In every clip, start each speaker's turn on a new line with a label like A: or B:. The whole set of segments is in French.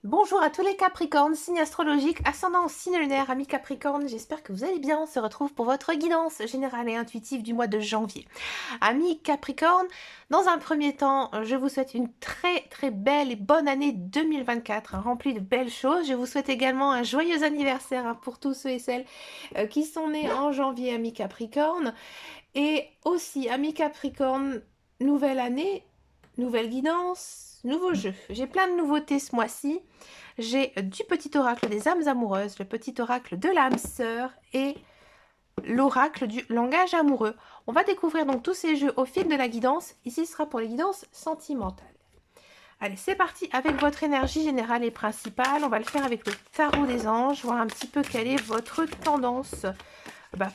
A: Bonjour à tous les Capricornes, signe astrologique, ascendant signe lunaire, amis Capricorne, j'espère que vous allez bien. On se retrouve pour votre guidance générale et intuitive du mois de janvier. Amis Capricorne, dans un premier temps, je vous souhaite une très belle et bonne année 2024, remplie de belles choses. Je vous souhaite également un joyeux anniversaire pour tous ceux et celles qui sont nés en janvier, amis Capricorne. Et aussi, amis Capricorne, nouvelle année, nouvelle guidance, nouveau jeu. J'ai plein de nouveautés ce mois-ci. J'ai du petit oracle des âmes amoureuses, le petit oracle de l'âme sœur et l'oracle du langage amoureux. On va découvrir donc tous ces jeux au fil de la guidance. Ici, ce sera pour les guidances sentimentales. Allez, c'est parti avec votre énergie générale et principale. On va le faire avec le tarot des anges, voir un petit peu quelle est votre tendance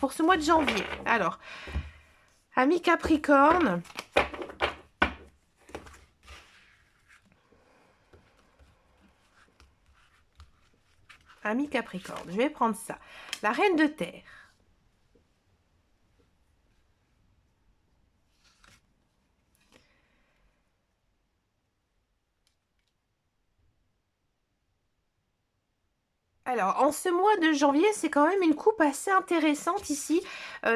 A: pour ce mois de janvier. Alors, amis Capricorne, amis Capricorne, je vais prendre ça. La reine de terre. Alors, en ce mois de janvier, c'est quand même une coupe assez intéressante ici.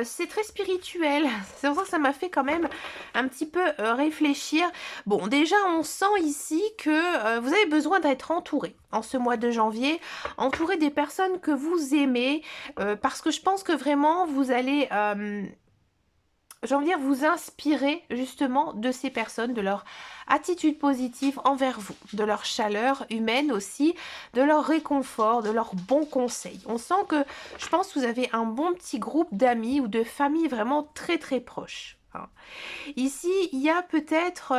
A: C'est très spirituel. C'est pour ça que ça m'a fait quand même un petit peu réfléchir. Bon, déjà, on sent ici que vous avez besoin d'être entouré en ce mois de janvier. Entouré des personnes que vous aimez. Parce que je pense que vraiment, vous allez... j'ai envie de dire, vous inspirer justement de ces personnes, de leur attitude positive envers vous, de leur chaleur humaine aussi, de leur réconfort, de leurs bons conseils. On sent que, je pense que vous avez un bon petit groupe d'amis ou de familles vraiment très proches. Ici, il y a peut-être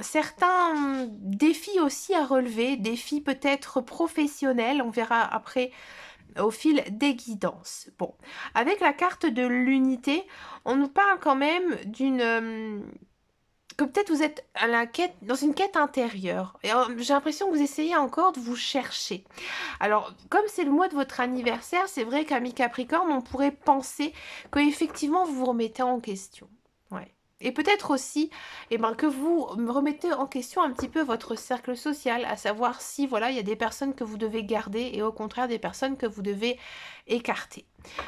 A: certains défis aussi à relever, défis peut-être professionnels, on verra après au fil des guidances. Bon, avec la carte de l'unité, on nous parle quand même d'une... que peut-être vous êtes à la quête, dans une quête intérieure. Et j'ai l'impression que vous essayez encore de vous chercher. Alors, comme c'est le mois de votre anniversaire, c'est vrai qu'amis Capricorne, on pourrait penser que effectivement vous vous remettez en question. Ouais. Et peut-être aussi que vous remettez en question un petit peu votre cercle social, à savoir si voilà, il y a des personnes que vous devez garder et au contraire des personnes que vous devez écarter.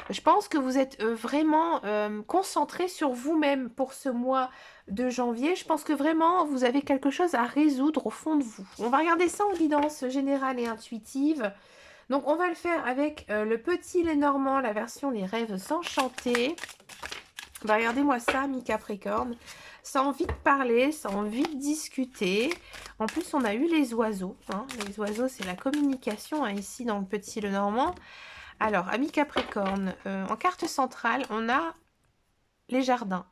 A: Je pense que vous êtes vraiment concentré sur vous-même pour ce mois de janvier. Je pense que vraiment vous avez quelque chose à résoudre au fond de vous. On va regarder ça en guidance générale et intuitive. Donc on va le faire avec le petit Lénormand, la version des rêves enchantés. Regardez-moi ça, mi Capricorne. Ça a envie de parler, ça a envie de discuter. En plus, on a eu les oiseaux. Hein. Les oiseaux, c'est la communication ici dans le petit Lenormand. Alors, amis Capricorne, en carte centrale, on a les jardins.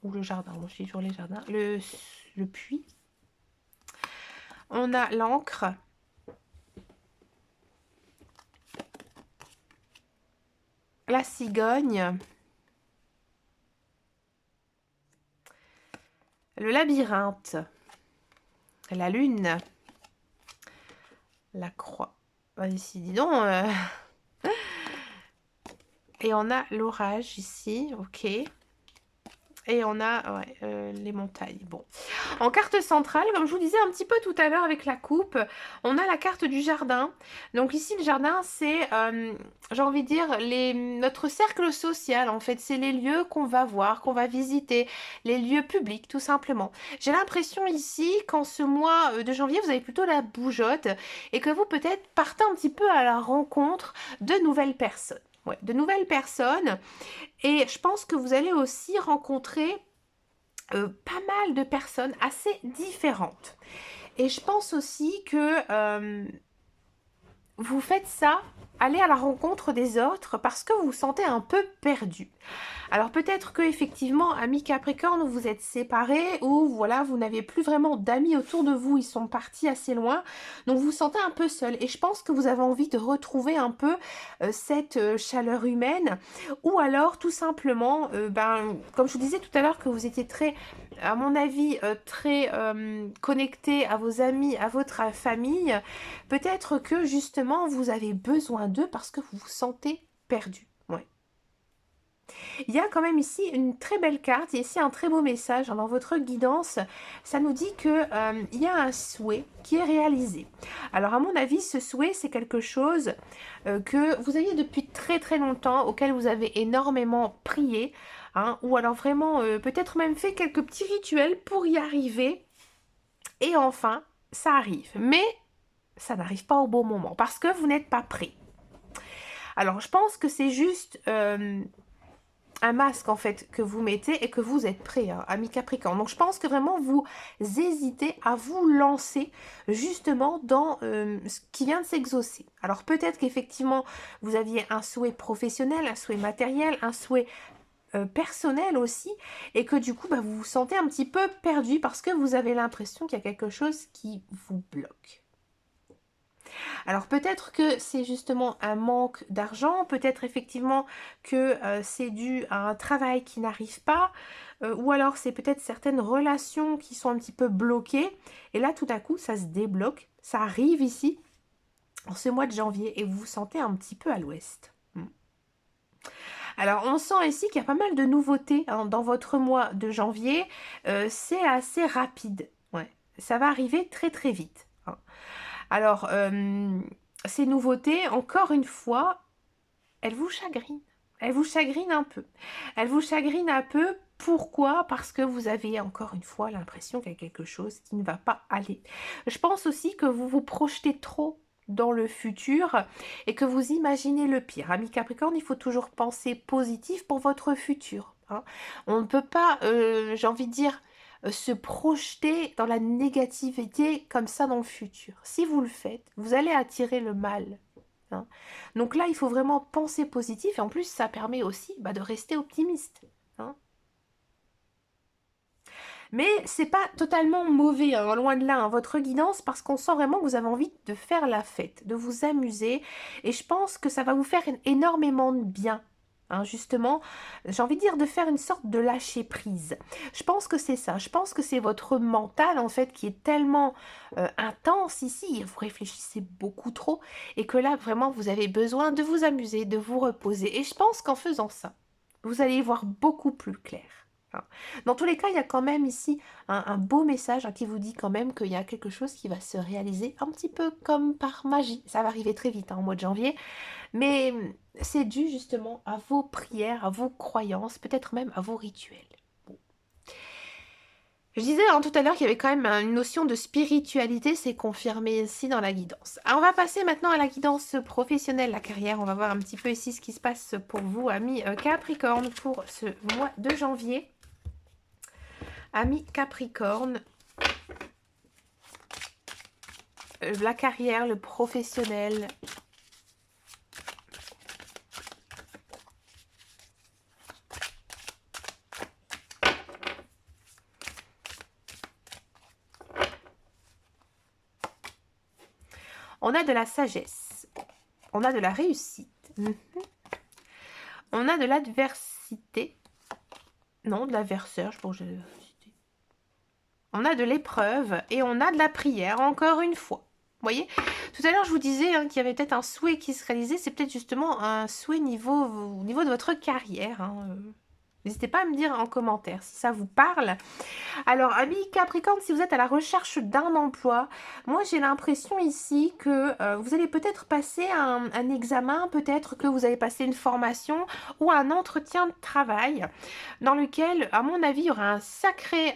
A: Ou le jardin, moi je suis sur les jardins. Le puits. On a l'encre. La cigogne. Le labyrinthe. La lune. La croix. Ici, dis donc. Et on a l'orage ici, ok. Et on a les montagnes. Bon. En carte centrale, comme je vous disais un petit peu tout à l'heure avec la coupe, on a la carte du jardin. Donc ici, le jardin, c'est, j'ai envie de dire, notre cercle social, en fait. C'est les lieux qu'on va voir, qu'on va visiter, les lieux publics, tout simplement. J'ai l'impression ici qu'en ce mois de janvier, vous avez plutôt la bougeotte et que vous, peut-être, partez un petit peu à la rencontre de nouvelles personnes. Ouais, de nouvelles personnes. Et je pense que vous allez aussi rencontrer pas mal de personnes assez différentes. Et je pense aussi que vous faites ça, allez à la rencontre des autres parce que vous vous sentez un peu perdu. Alors peut-être que effectivement, amis Capricorne, vous êtes séparés ou voilà, vous n'avez plus vraiment d'amis autour de vous, ils sont partis assez loin, donc vous vous sentez un peu seul. Et je pense que vous avez envie de retrouver un peu cette chaleur humaine, ou alors tout simplement, comme je vous disais tout à l'heure que vous étiez très, à mon avis, très connecté à vos amis, à votre famille, peut-être que justement vous avez besoin d'eux parce que vous vous sentez perdu. Ouais. Il y a quand même ici une très belle carte, et ici un très beau message, hein, dans votre guidance. Ça nous dit que il y a un souhait qui est réalisé. Alors à mon avis, ce souhait, c'est quelque chose que vous aviez depuis très très longtemps, auquel vous avez énormément prié, hein, ou alors vraiment peut-être même fait quelques petits rituels pour y arriver. Et enfin, ça arrive. Mais ça n'arrive pas au bon moment, parce que vous n'êtes pas prêt. Alors je pense que c'est juste un masque en fait que vous mettez et que vous êtes prêt, hein, ami Capricorne. Donc je pense que vraiment vous hésitez à vous lancer justement dans ce qui vient de s'exaucer. Alors peut-être qu'effectivement vous aviez un souhait professionnel, un souhait matériel, un souhait personnel aussi, et que du coup bah, vous vous sentez un petit peu perdu parce que vous avez l'impression qu'il y a quelque chose qui vous bloque. Alors peut-être que c'est justement un manque d'argent, peut-être effectivement que c'est dû à un travail qui n'arrive pas, ou alors c'est peut-être certaines relations qui sont un petit peu bloquées, et là tout à coup ça se débloque, ça arrive ici en ce mois de janvier, et vous vous sentez un petit peu à l'ouest. Alors on sent ici qu'il y a pas mal de nouveautés, hein, dans votre mois de janvier, c'est assez rapide, ouais. Ça va arriver très très vite, hein. Alors, ces nouveautés, encore une fois, elles vous chagrinent. Elles vous chagrinent un peu. Elles vous chagrinent un peu. Pourquoi? Parce que vous avez encore une fois l'impression qu'il y a quelque chose qui ne va pas aller. Je pense aussi que vous vous projetez trop dans le futur et que vous imaginez le pire. Ami Capricorne, il faut toujours penser positif pour votre futur, hein. On ne peut pas, j'ai envie de dire, se projeter dans la négativité comme ça dans le futur. Si vous le faites, vous allez attirer le mal, hein. Donc là, il faut vraiment penser positif, et en plus, ça permet aussi de rester optimiste, hein. Mais c'est pas totalement mauvais, hein, loin de là, hein, votre guidance, parce qu'on sent vraiment que vous avez envie de faire la fête, de vous amuser, et je pense que ça va vous faire énormément de bien. Hein, justement, j'ai envie de dire de faire une sorte de lâcher prise. Je pense que c'est ça. Je pense que c'est votre mental en fait qui est tellement intense ici. Vous réfléchissez beaucoup trop, et que là vraiment vous avez besoin de vous amuser, de vous reposer. Et je pense qu'en faisant ça, vous allez y voir beaucoup plus clair, hein. Dans tous les cas, il y a quand même ici un beau message, hein, qui vous dit quand même qu'il y a quelque chose qui va se réaliser un petit peu comme par magie. Ça va arriver très vite, hein, au mois de janvier, mais c'est dû justement à vos prières, à vos croyances, peut-être même à vos rituels. Bon. Je disais, hein, tout à l'heure qu'il y avait quand même une notion de spiritualité, c'est confirmé ici dans la guidance. Alors on va passer maintenant à la guidance professionnelle, la carrière. On va voir un petit peu ici ce qui se passe pour vous, amis Capricorne, pour ce mois de janvier. Amis Capricorne, la carrière, le professionnel. On a de la sagesse, on a de la réussite, on a de l'adversité, non, de l'adversaire, je pense que j'ai de l'adversité. On a de l'épreuve et on a de la prière, encore une fois. Vous voyez, tout à l'heure je vous disais, hein, qu'il y avait peut-être un souhait qui se réalisait, c'est peut-être justement un souhait au niveau de votre carrière, hein. N'hésitez pas à me dire en commentaire si ça vous parle. Alors, amis Capricorne, si vous êtes à la recherche d'un emploi, moi j'ai l'impression ici que vous allez peut-être passer un examen, peut-être que vous allez passer une formation ou un entretien de travail dans lequel, à mon avis, il y aura un sacré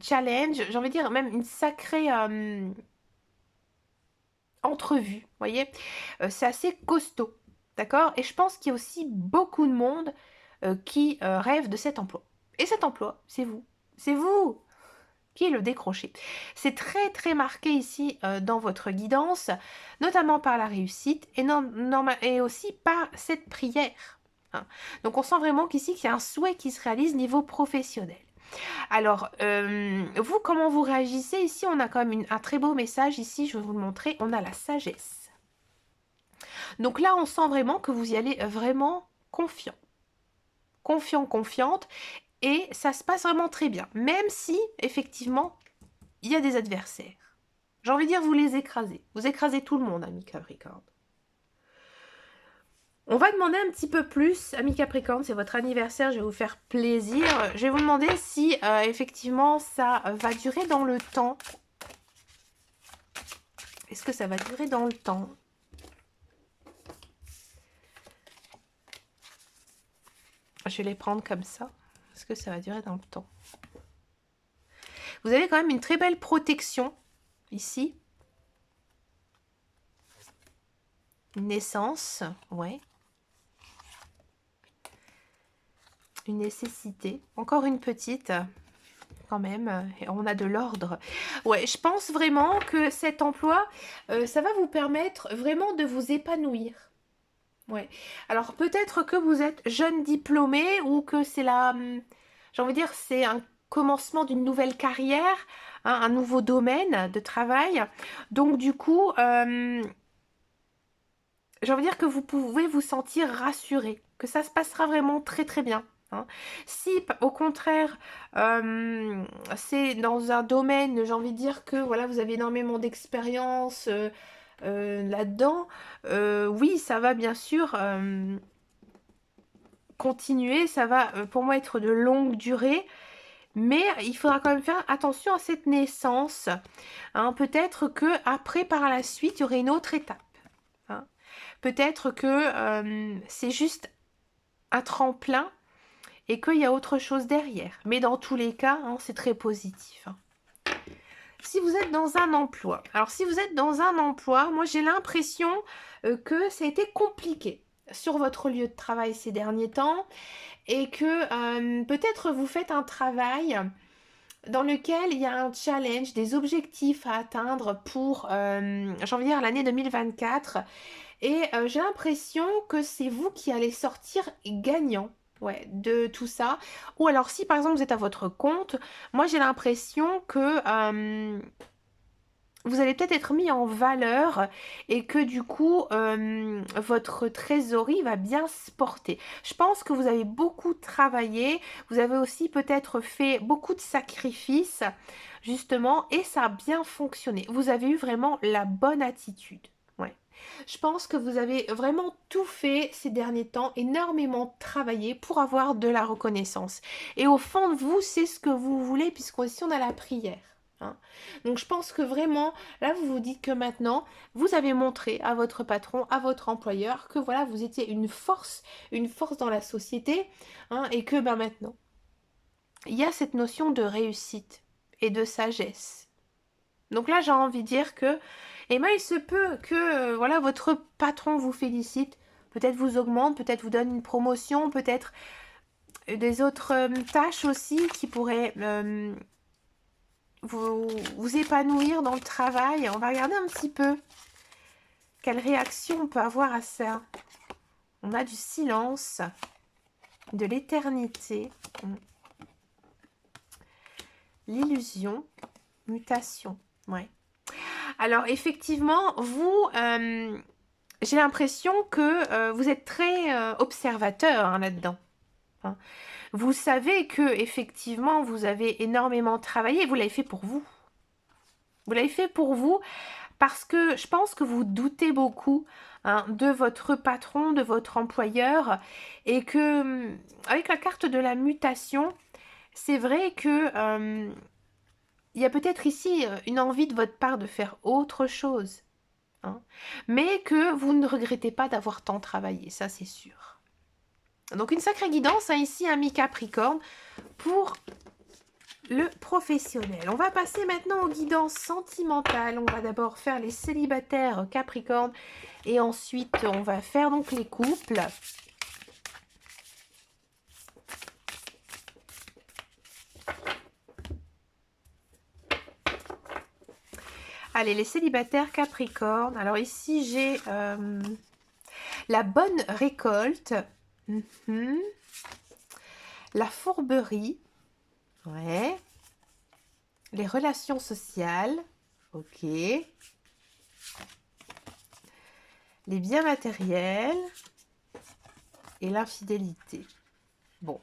A: challenge, j'ai envie de dire même une sacrée entrevue, vous voyez. C'est assez costaud, d'accord? Et je pense qu'il y a aussi beaucoup de monde qui rêve de cet emploi. Et cet emploi, c'est vous. C'est vous qui le décrochez. C'est très très marqué ici dans votre guidance, notamment par la réussite et aussi par cette prière, hein. Donc on sent vraiment qu'ici qu'il y a un souhait qui se réalise niveau professionnel. Alors, vous, comment vous réagissez? Ici, on a quand même un très beau message. Ici, je vais vous le montrer. On a la sagesse. Donc là, on sent vraiment que vous y allez vraiment confiant. Confiant, confiante. Et ça se passe vraiment très bien. Même si, effectivement, il y a des adversaires. J'ai envie de dire, vous les écrasez. Vous écrasez tout le monde, ami Capricorne. On va demander un petit peu plus, amis Capricorne, c'est votre anniversaire, je vais vous faire plaisir. Je vais vous demander si effectivement ça va durer dans le temps. Est-ce que ça va durer dans le temps? Je vais les prendre comme ça. Est-ce que ça va durer dans le temps? Vous avez quand même une très belle protection ici. Une naissance, ouais. Une nécessité. Encore une petite, quand même. Et on a de l'ordre. Ouais, je pense vraiment que cet emploi, ça va vous permettre vraiment de vous épanouir. Ouais. Alors peut-être que vous êtes jeune diplômé ou que c'est la... j'ai envie de dire, c'est un commencement d'une nouvelle carrière, hein, un nouveau domaine de travail. Donc du coup, j'ai envie de dire que vous pouvez vous sentir rassuré, que ça se passera vraiment très très bien. Hein. Si au contraire, c'est dans un domaine, j'ai envie de dire que voilà, vous avez énormément d'expérience là-dedans, oui, ça va bien sûr continuer, ça va pour moi être de longue durée. Mais il faudra quand même faire attention à cette naissance. Hein. Peut-être que après, par la suite, il y aurait une autre étape. Hein. Peut-être que c'est juste un tremplin et qu'il y a autre chose derrière. Mais dans tous les cas, hein, c'est très positif. Hein. Si vous êtes dans un emploi, alors si vous êtes dans un emploi, moi j'ai l'impression que ça a été compliqué sur votre lieu de travail ces derniers temps et que peut-être vous faites un travail dans lequel il y a un challenge, des objectifs à atteindre pour, j'ai envie de dire, l'année 2024. Et j'ai l'impression que c'est vous qui allez sortir gagnant, ouais, de tout ça. Ou alors si par exemple vous êtes à votre compte, moi j'ai l'impression que vous allez peut-être être mis en valeur et que du coup votre trésorerie va bien se porter. Je pense que vous avez beaucoup travaillé, vous avez aussi peut-être fait beaucoup de sacrifices justement et ça a bien fonctionné. Vous avez eu vraiment la bonne attitude. Ouais. Je pense que vous avez vraiment tout fait ces derniers temps, énormément travaillé pour avoir de la reconnaissance. Et au fond de vous, c'est ce que vous voulez puisqu'ici on a la prière. Hein. Donc je pense que vraiment, là vous vous dites que maintenant, vous avez montré à votre patron, à votre employeur, que voilà, vous étiez une force dans la société, hein, et que ben maintenant, il y a cette notion de réussite et de sagesse. Donc là j'ai envie de dire que, eh ben, il se peut que voilà, votre patron vous félicite, peut-être vous augmente, peut-être vous donne une promotion, peut-être des autres tâches aussi qui pourraient... vous épanouir dans le travail. On va regarder un petit peu quelle réaction on peut avoir à ça. On a du silence, de l'éternité, l'illusion, mutation. Ouais. Alors effectivement, vous, j'ai l'impression que vous êtes très observateur hein, là-dedans. Hein. Vous savez que effectivement vous avez énormément travaillé, vous l'avez fait pour vous. Vous l'avez fait pour vous parce que je pense que vous doutez beaucoup hein, de votre patron, de votre employeur et que avec la carte de la mutation, c'est vrai que il y a peut-être ici une envie de votre part de faire autre chose. Hein, mais que vous ne regrettez pas d'avoir tant travaillé, ça c'est sûr. Donc une sacrée guidance hein, ici, ami Capricorne, pour le professionnel. On va passer maintenant aux guidances sentimentales. On va d'abord faire les célibataires Capricorne et ensuite on va faire donc les couples. Allez, les célibataires Capricorne. Alors ici j'ai la bonne récolte. La fourberie. Ouais. Les relations sociales. Ok. Les biens matériels. Et l'infidélité. Bon.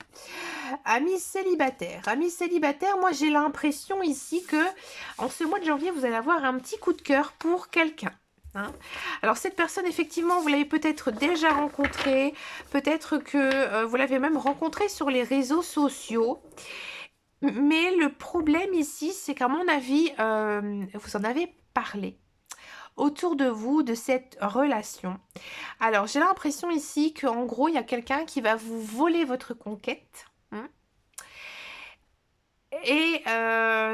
A: Amis célibataires. Amis célibataires, moi j'ai l'impression ici que en ce mois de janvier, vous allez avoir un petit coup de cœur pour quelqu'un. hein. Alors cette personne, effectivement, vous l'avez peut-être déjà rencontrée, peut-être que vous l'avez même rencontrée sur les réseaux sociaux. Mais le problème ici, c'est qu'à mon avis, vous en avez parlé autour de vous, de cette relation. Alors, j'ai l'impression ici qu'en gros, il y a quelqu'un qui va vous voler votre conquête, hein, et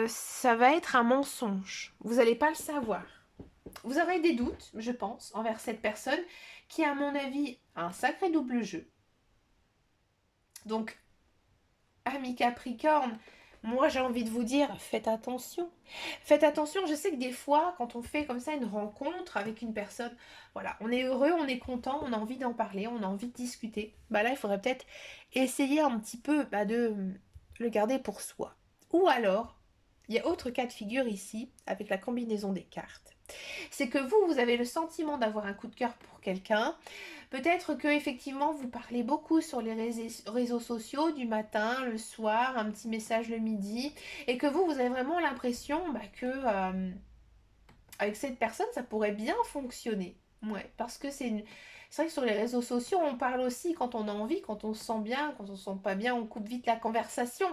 A: ça va être un mensonge. Vous n'allez pas le savoir. Vous aurez des doutes, je pense, envers cette personne qui, à mon avis, a un sacré double jeu. Donc, ami Capricorne, moi j'ai envie de vous dire, faites attention. Faites attention, je sais que des fois, quand on fait comme ça une rencontre avec une personne, voilà, on est heureux, on est content, on a envie d'en parler, on a envie de discuter. Bah là, il faudrait peut-être essayer un petit peu de le garder pour soi. Ou alors, il y a autre cas de figure ici, avec la combinaison des cartes. C'est que vous avez le sentiment d'avoir un coup de cœur pour quelqu'un. Peut-être que effectivement vous parlez beaucoup sur les réseaux sociaux du matin, le soir, un petit message le midi, et que vous avez vraiment l'impression que avec cette personne ça pourrait bien fonctionner. Ouais, parce que c'est vrai que sur les réseaux sociaux, on parle aussi quand on a envie, quand on se sent bien, quand on se sent pas bien, on coupe vite la conversation.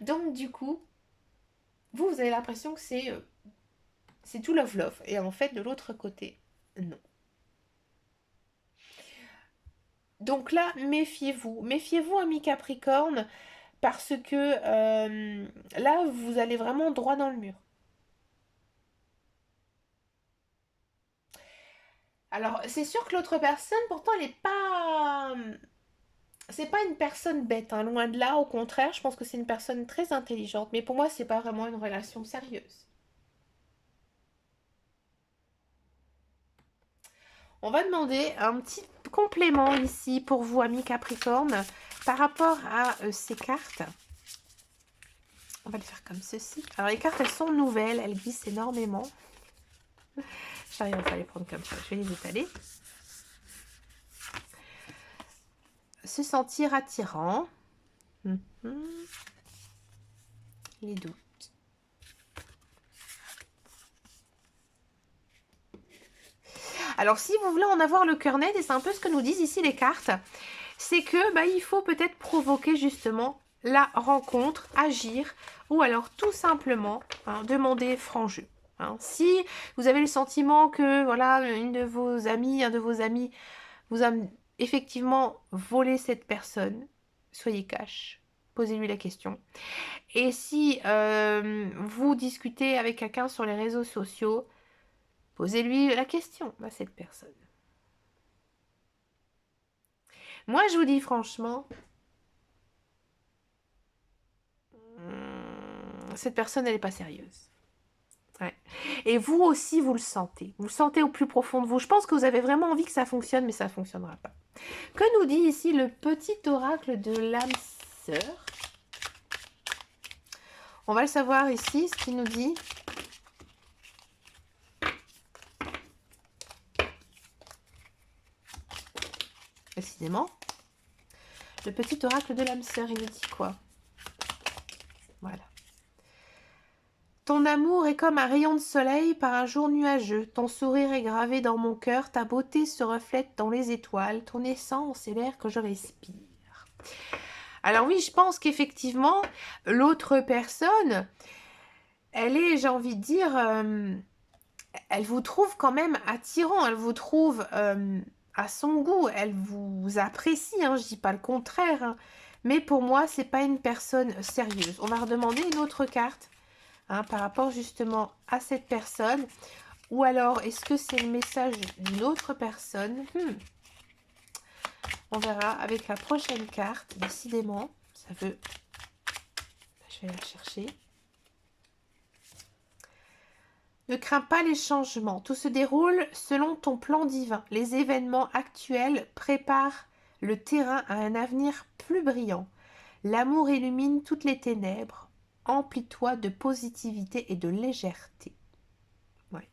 A: Donc du coup, vous avez l'impression que c'est tout love love. Et en fait, de l'autre côté, non. Donc là, méfiez-vous. Méfiez-vous, ami Capricorne, parce que là, vous allez vraiment droit dans le mur. Alors, c'est sûr que l'autre personne, pourtant, elle n'est pas... C'est pas une personne bête, hein, loin de là. Au contraire, je pense que c'est une personne très intelligente. Mais pour moi, c'est pas vraiment une relation sérieuse. On va demander un petit complément ici pour vous, amis Capricorne, par rapport à ces cartes. On va le faire comme ceci. Alors, les cartes, elles sont nouvelles, elles glissent énormément. J'arrive pas à les prendre comme ça, je vais les étaler. Se sentir attirant. Les doutes. Alors, si vous voulez en avoir le cœur net, et c'est un peu ce que nous disent ici les cartes, c'est que il faut peut-être provoquer justement la rencontre, agir, ou alors tout simplement demander franc jeu. Si vous avez le sentiment que voilà, une de vos amies, un de vos amis vous a effectivement volé cette personne, soyez cash, posez-lui la question. Et si vous discutez avec quelqu'un sur les réseaux sociaux, posez-lui la question à cette personne. Moi, je vous dis franchement, cette personne, elle n'est pas sérieuse. Ouais. Et vous aussi, vous le sentez. Vous le sentez au plus profond de vous. Je pense que vous avez vraiment envie que ça fonctionne, mais ça ne fonctionnera pas. Que nous dit ici le petit oracle de l'âme sœur? On va le savoir ici, ce qu'il nous dit. Décidément. Le petit oracle de l'âme sœur, il nous dit quoi? Voilà. Ton amour est comme un rayon de soleil par un jour nuageux. Ton sourire est gravé dans mon cœur. Ta beauté se reflète dans les étoiles. Ton essence est l'air que je respire. Alors oui, je pense qu'effectivement, l'autre personne, elle est, j'ai envie de dire, elle vous trouve quand même attirant. Elle vous trouve à son goût. Elle vous apprécie, je dis pas le contraire. Mais pour moi, c'est pas une personne sérieuse. On va redemander une autre carte. Par rapport justement à cette personne, ou alors est-ce que c'est le message d'une autre personne? On verra avec la prochaine carte. Décidément, ça veut... Je vais la chercher. Ne crains pas les changements, tout se déroule selon ton plan divin. Les événements actuels préparent le terrain à un avenir plus brillant. L'amour illumine toutes les ténèbres. Emplis-toi de positivité et de légèreté. Ouais.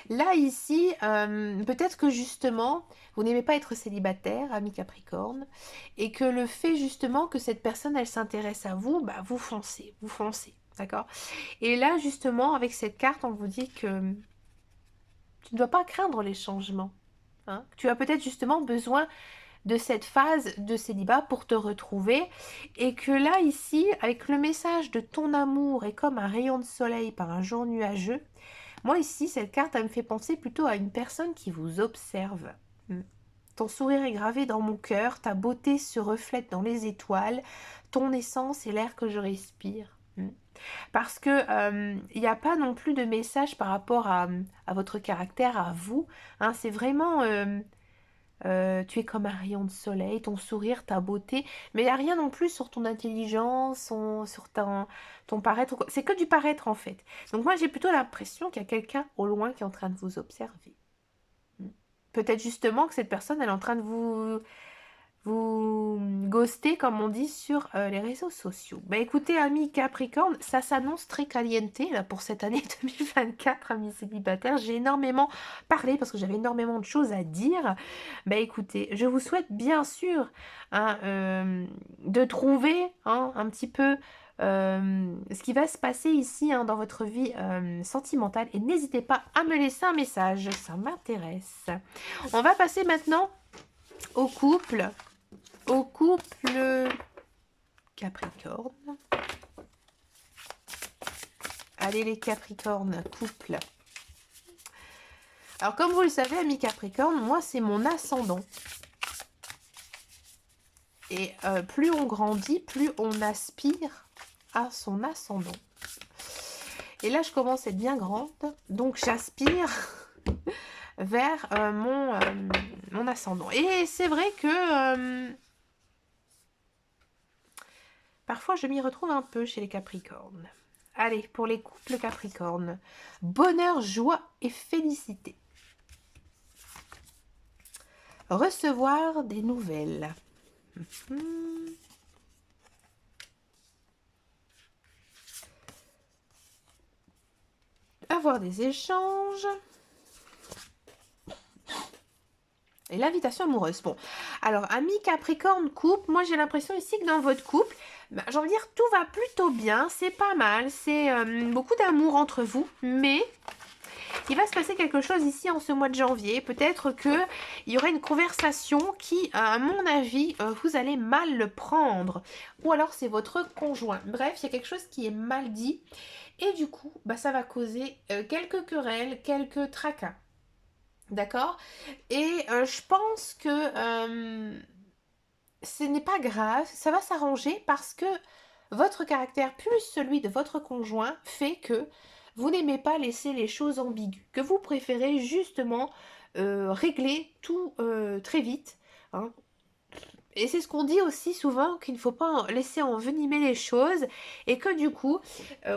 A: Là, ici, peut-être que justement, vous n'aimez pas être célibataire, ami Capricorne, et que le fait justement que cette personne, elle s'intéresse à vous, vous foncez, d'accord? Et là, justement, avec cette carte, on vous dit que Tu ne dois pas craindre les changements. Hein. Tu as peut-être justement besoin de cette phase de célibat pour te retrouver et que là ici avec le message de ton amour est comme un rayon de soleil par un jour nuageux, moi ici cette carte elle me fait penser plutôt à une personne qui vous observe. Ton sourire est gravé dans mon cœur, ta beauté se reflète dans les étoiles, ton essence est l'air que je respire. Parce que il n'y a pas non plus de message par rapport à votre caractère, à vous. Hein, c'est vraiment tu es comme un rayon de soleil, ton sourire, ta beauté, mais il n'y a rien non plus sur ton intelligence, sur ton paraître. C'est que du paraître en fait. Donc moi j'ai plutôt l'impression qu'il y a quelqu'un au loin qui est en train de vous observer. Peut-être justement que cette personne elle est en train de vous ghoster comme on dit sur les réseaux sociaux. Bah écoutez amis Capricorne, ça s'annonce très caliente là pour cette année 2024 amis célibataires. J'ai énormément parlé parce que j'avais énormément de choses à dire. Bah écoutez, je vous souhaite bien sûr hein, de trouver hein, un petit peu ce qui va se passer ici hein, dans votre vie sentimentale et n'hésitez pas à me laisser un message, ça m'intéresse. On va passer maintenant au couple Capricorne. Allez les Capricornes, couple. Alors comme vous le savez, amis Capricorne, moi c'est mon ascendant. Et plus on grandit, plus on aspire à son ascendant. Et là je commence à être bien grande, donc j'aspire vers mon ascendant. Et c'est vrai que parfois je m'y retrouve un peu chez les Capricornes. Allez, pour les couples Capricornes, bonheur, joie et félicité. Recevoir des nouvelles. Avoir des échanges. Et l'invitation amoureuse. Bon, alors, amis Capricorne, couple, moi j'ai l'impression ici que dans votre couple, bah, j'ai envie de dire, tout va plutôt bien, c'est pas mal, c'est beaucoup d'amour entre vous, mais il va se passer quelque chose ici en ce mois de janvier. Peut-être qu'il y aura une conversation qui, à mon avis, vous allez mal le prendre. Ou alors c'est votre conjoint. Bref, il y a quelque chose qui est mal dit. Et du coup, bah, ça va causer quelques querelles, quelques tracas. D'accord? Et je pense que ce n'est pas grave, ça va s'arranger parce que votre caractère plus celui de votre conjoint fait que vous n'aimez pas laisser les choses ambiguës, que vous préférez justement régler tout très vite. Hein. Et c'est ce qu'on dit aussi souvent, qu'il ne faut pas laisser envenimer les choses et que du coup,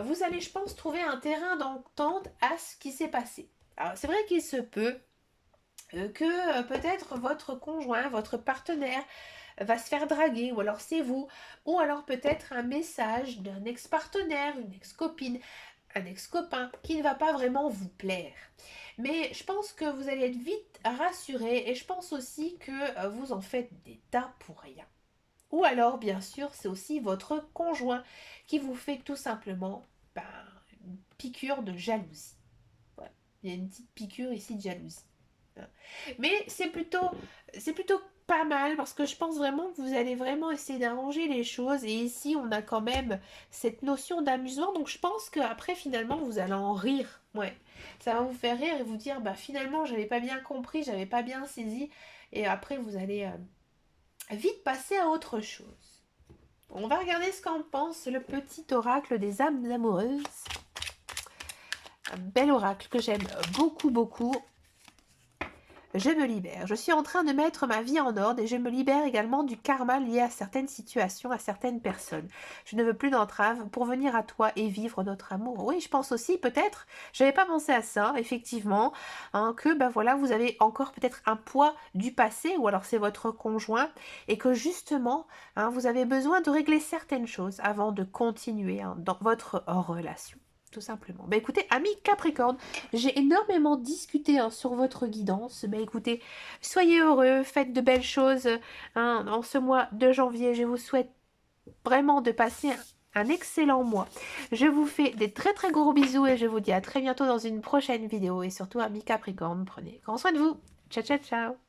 A: vous allez, je pense, trouver un terrain d'entente à ce qui s'est passé. Alors, c'est vrai qu'il se peut que peut-être votre conjoint, votre partenaire va se faire draguer, ou alors c'est vous, ou alors peut-être un message d'un ex-partenaire, une ex-copine, un ex-copain qui ne va pas vraiment vous plaire. Mais je pense que vous allez être vite rassuré et je pense aussi que vous en faites des tas pour rien. Ou alors, bien sûr, c'est aussi votre conjoint qui vous fait tout simplement une piqûre de jalousie. Voilà. Il y a une petite piqûre ici de jalousie. Mais c'est plutôt pas mal parce que je pense vraiment que vous allez vraiment essayer d'arranger les choses et ici on a quand même cette notion d'amusement donc je pense qu'après finalement vous allez en rire, ouais, ça va vous faire rire et vous dire bah finalement j'avais pas bien compris, j'avais pas bien saisi et après vous allez vite passer à autre chose. On va regarder ce qu'en pense le petit oracle des âmes amoureuses, un bel oracle que j'aime beaucoup beaucoup. Je me libère. Je suis en train de mettre ma vie en ordre et je me libère également du karma lié à certaines situations, à certaines personnes. Je ne veux plus d'entrave pour venir à toi et vivre notre amour. Oui, je pense aussi peut-être, j'avais pas pensé à ça, effectivement, hein, que ben voilà, vous avez encore peut-être un poids du passé ou alors c'est votre conjoint et que justement, hein, vous avez besoin de régler certaines choses avant de continuer hein, dans votre relation. Tout simplement. Bah écoutez, amis Capricorne, j'ai énormément discuté hein, sur votre guidance. Bah écoutez, soyez heureux, faites de belles choses hein, en ce mois de janvier. Je vous souhaite vraiment de passer un excellent mois. Je vous fais des très très gros bisous et je vous dis à très bientôt dans une prochaine vidéo. Et surtout, amis Capricorne, prenez grand soin de vous. Ciao, ciao, ciao.